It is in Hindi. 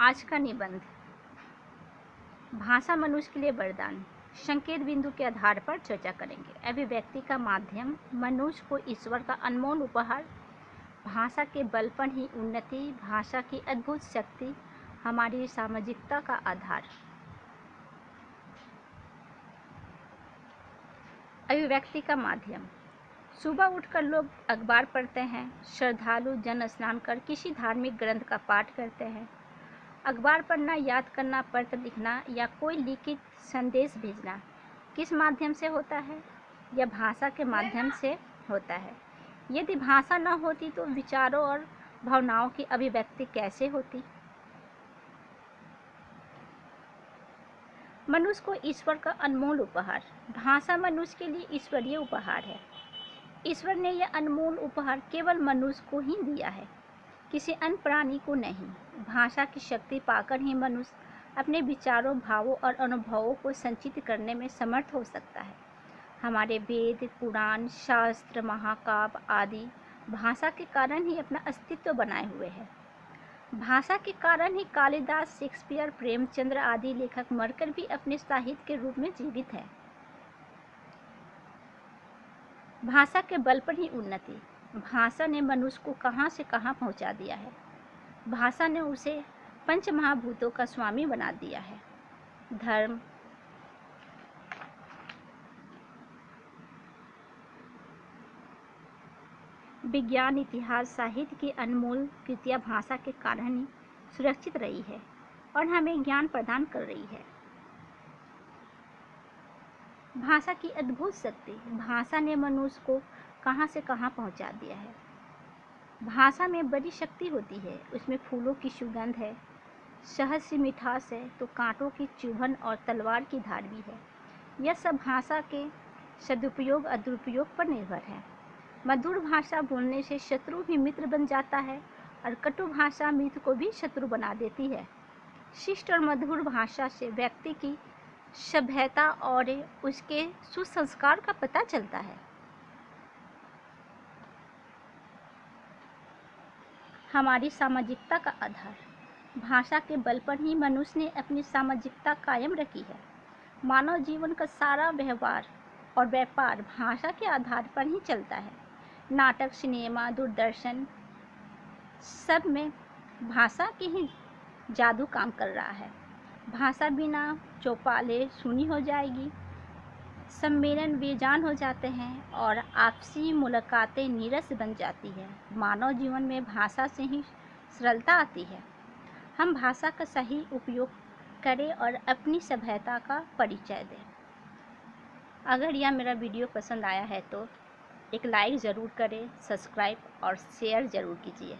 आज का निबंध भाषा मनुष्य के लिए वरदान संकेत बिंदु के आधार पर चर्चा करेंगे। अभिव्यक्ति का माध्यम मनुष्य को ईश्वर का अनमोल उपहार। भाषा के बल पर ही उन्नति, भाषा की अद्भुत शक्ति, हमारी सामाजिकता का आधार। अभिव्यक्ति का माध्यम। सुबह उठकर लोग अखबार पढ़ते हैं, श्रद्धालु जन स्नान कर किसी धार्मिक ग्रंथ का पाठ करते हैं। अखबार पढ़ना, याद करना, पत्र लिखना या कोई लिखित संदेश भेजना किस माध्यम से होता है? यह भाषा के माध्यम से होता है। यदि भाषा न होती तो विचारों और भावनाओं की अभिव्यक्ति कैसे होती? मनुष्य को ईश्वर का अनमोल उपहार। भाषा मनुष्य के लिए ईश्वरीय उपहार है। ईश्वर ने यह अनमोल उपहार केवल मनुष्य को ही दिया है, किसी अन्य प्राणी को नहीं। भाषा की शक्ति पाकर ही मनुष्य अपने विचारों, भावों और अनुभवों को संचित करने में समर्थ हो सकता है। हमारे वेद, पुराण, शास्त्र, महाकाव्य आदि भाषा के कारण ही अपना अस्तित्व बनाए हुए हैं। भाषा के कारण ही कालिदास, शेक्सपियर, प्रेमचंद्र आदि लेखक मरकर भी अपने साहित्य के रूप में जीवित हैं। भाषा के बल पर ही उन्नति। भाषा ने मनुष्य को कहां से कहां पहुंचा दिया है। भाषा ने उसे पंच महाभूतों का स्वामी बना दिया है। धर्म, विज्ञान, इतिहास, साहित्य की अनमोल कृतियां भाषा के कारण ही सुरक्षित रही है और हमें ज्ञान प्रदान कर रही है। भाषा की अद्भुत शक्ति। भाषा ने मनुष्य को कहां से कहां पहुंचा दिया है। भाषा में बड़ी शक्ति होती है। उसमें फूलों की सुगंध है, शहद सी मिठास है, तो कांटों की चुभन और तलवार की धार भी है। यह सब भाषा के सदुपयोग और दुरुपयोग पर निर्भर है। मधुर भाषा बोलने से शत्रु भी मित्र बन जाता है और कटु भाषा मित्र को भी शत्रु बना देती है। शिष्ट और मधुर भाषा से व्यक्ति की सभ्यता और उसके सुसंस्कार का पता चलता है। हमारी सामाजिकता का आधार। भाषा के बल पर ही मनुष्य ने अपनी सामाजिकता कायम रखी है। मानव जीवन का सारा व्यवहार और व्यापार भाषा के आधार पर ही चलता है। नाटक, सिनेमा, दूरदर्शन, सब में भाषा की ही जादू काम कर रहा है। भाषा बिना चौपाले सुनी हो जाएगी, सम्मेलन बेजान हो जाते हैं और आपसी मुलाकातें नीरस बन जाती है। मानव जीवन में भाषा से ही सरलता आती है। हम भाषा का सही उपयोग करें और अपनी सभ्यता का परिचय दें। अगर यह मेरा वीडियो पसंद आया है तो एक लाइक ज़रूर करें, सब्सक्राइब और शेयर ज़रूर कीजिए।